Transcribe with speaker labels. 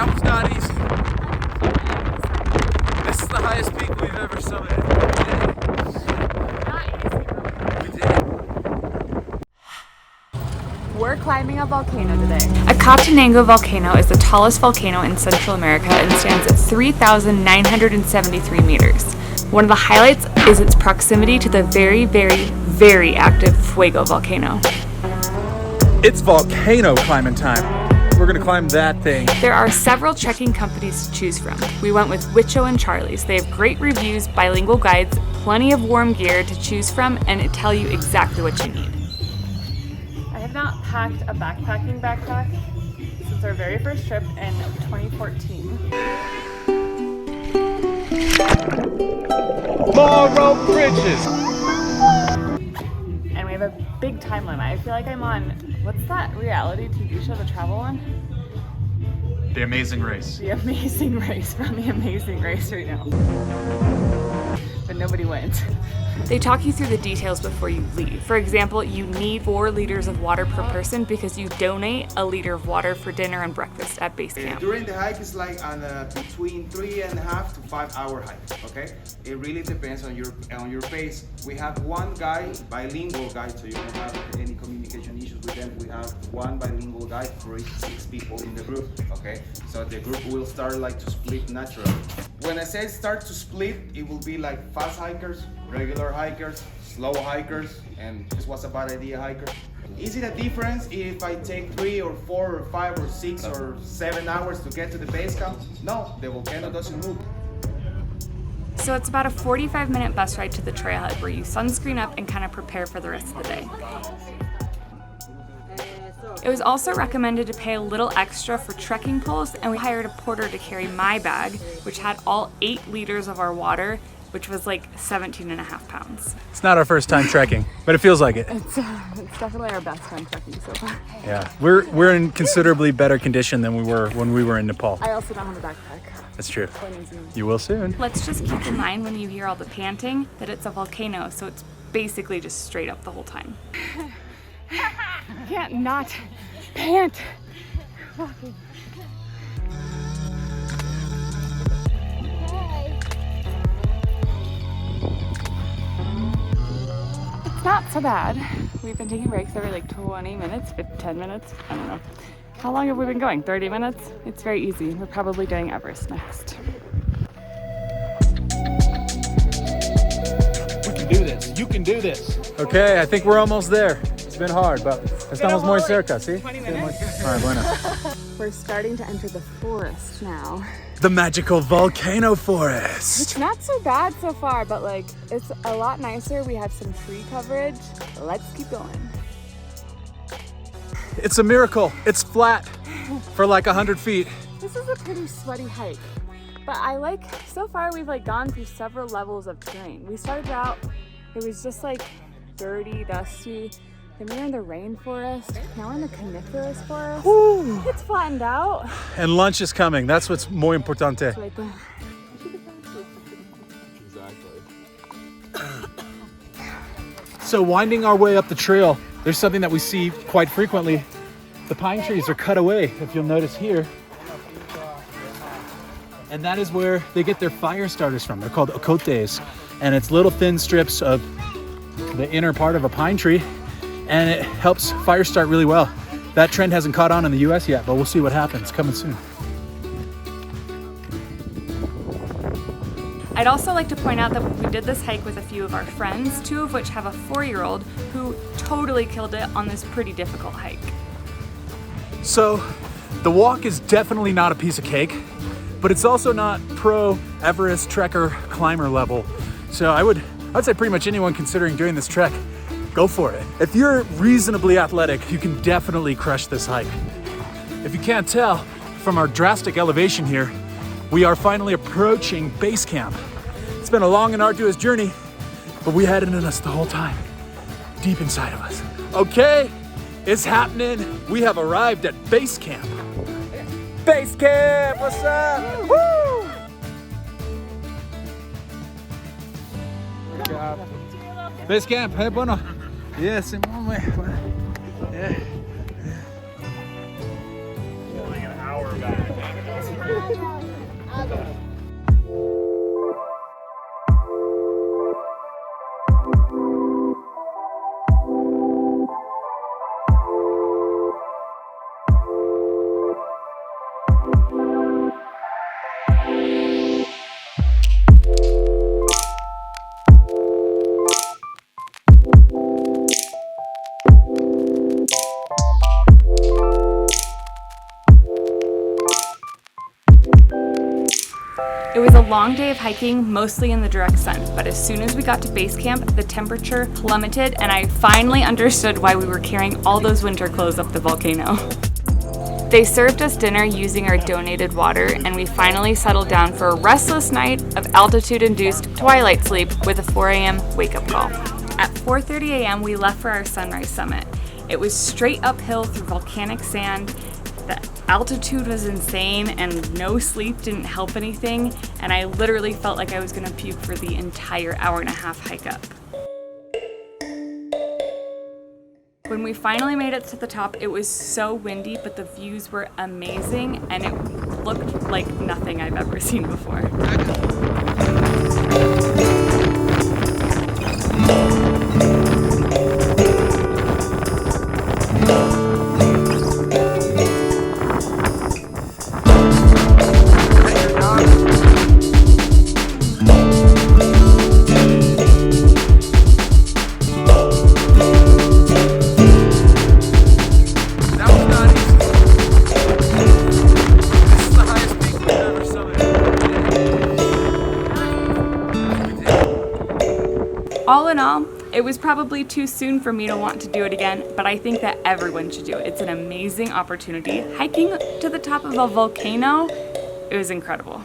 Speaker 1: That was not easy. This is the highest peak we've ever summited. We did it.
Speaker 2: We're climbing a volcano today. Acatenango Volcano is the tallest volcano in Central America and stands at 3,973 meters. One of the highlights is its proximity to the very, very, very active Fuego volcano.
Speaker 1: It's volcano climbing time. We're gonna climb that thing.
Speaker 2: There are several trekking companies to choose from. We went with Wicho and Charlie's. They have great reviews, bilingual guides, plenty of warm gear to choose from, and it tell you exactly what you need. I have not packed a backpacking backpack since our very first trip in 2014.
Speaker 1: Long rope bridges.
Speaker 2: And we have a big time limit. I feel like I'm on, what's that reality TV show to travel on?
Speaker 1: The Amazing Race.
Speaker 2: The Amazing Race. We're on the Amazing Race right now. But nobody wins. They talk you through the details before you leave. For example, you need 4 liters of water per person because you donate a liter of water for dinner and breakfast at base camp.
Speaker 3: During the hike, it's like on between 3.5 to 5 hour hike. Okay, it really depends on your pace. We have one guy, bilingual guide, so you don't have any communication issues with them. We have one bilingual guide for each 6 people in the group. Okay, so the group will start like to split naturally. When I say start to split, it will be like fast hikers, regular hikers, slow hikers, and this was a bad idea hikers. Is it a difference if I take 3 or 4 or 5 or 6 or 7 hours to get to the base camp? No, the volcano doesn't move.
Speaker 2: So it's about a 45-minute bus ride to the trailhead where you sunscreen up and kind of prepare for the rest of the day. It was also recommended to pay a little extra for trekking poles, and we hired a porter to carry my bag, which had all 8 liters of our water, which was like 17.5 pounds.
Speaker 1: It's not our first time trekking, but it feels like it.
Speaker 2: It's definitely our best time trekking so far.
Speaker 1: Yeah, we're in considerably better condition than we were when we were in Nepal.
Speaker 2: I also don't have a backpack.
Speaker 1: That's true. You will soon.
Speaker 2: Let's just keep in mind when you hear all the panting that it's a volcano, so it's basically just straight up the whole time. Can't not pant. It's not so bad. We've been taking breaks every like 20 minutes, 10 minutes, I don't know. How long have we been going? 30 minutes? It's very easy. We're probably doing Everest next.
Speaker 4: We can do this. You can do this.
Speaker 1: Okay, I think we're almost there. It's been hard, but estamos muy cerca, ¿sí?
Speaker 2: 20 minutes.
Speaker 1: All right, bueno.
Speaker 2: We're starting to enter the forest now.
Speaker 1: The magical volcano forest.
Speaker 2: It's not so bad so far, but like it's a lot nicer. We have some tree coverage. Let's keep going.
Speaker 1: It's a miracle. It's flat for like 100 feet.
Speaker 2: This is a pretty sweaty hike, but I like, so far we've like gone through several levels of terrain. We started out, it was just like dirty, dusty. Then we were in the rainforest. Now we're in the coniferous forest.
Speaker 1: Ooh.
Speaker 2: It's flattened out.
Speaker 1: And lunch is coming. That's what's muy importante.
Speaker 2: It's right there.
Speaker 4: So winding our way up the trail, there's something that we see quite frequently. The pine trees are cut away, if you'll notice here. And that is where they get their fire starters from. They're called acates. And it's little thin strips of the inner part of a pine tree. And it helps fire start really well. That trend hasn't caught on in the US yet, but we'll see what happens. Coming soon.
Speaker 2: I'd also like to point out that we did this hike with a few of our friends, 2 of which have a 4-year-old who totally killed it on this pretty difficult hike.
Speaker 1: So the walk is definitely not a piece of cake, but it's also not pro Everest trekker climber level. So I'd say pretty much anyone considering doing this trek, go for it. If you're reasonably athletic, you can definitely crush this hike. If you can't tell from our drastic elevation here, we are finally approaching base camp. It's been a long and arduous journey, but we had it in us the whole time, deep inside of us. Okay, it's happening. We have arrived at base camp. Base camp, what's up? Woo!
Speaker 4: Good job. Base camp, hey, bueno. Yes, yeah.
Speaker 5: Like an hour back.
Speaker 2: It was a long day of hiking, mostly in the direct sun, but as soon as we got to base camp, the temperature plummeted and I finally understood why we were carrying all those winter clothes up the volcano. They served us dinner using our donated water, and we finally settled down for a restless night of altitude-induced twilight sleep with a 4 a.m. wake-up call. At 4:30 a.m. we left for our sunrise summit. It was straight uphill through volcanic sand. The altitude was insane and no sleep didn't help anything, and I literally felt like I was gonna puke for the entire hour-and-a-half hike up. When we finally made it to the top, it was so windy, but the views were amazing and it looked like nothing I've ever seen before. All in all, it was probably too soon for me to want to do it again, but I think that everyone should do it. It's an amazing opportunity. Hiking to the top of a volcano, it was incredible.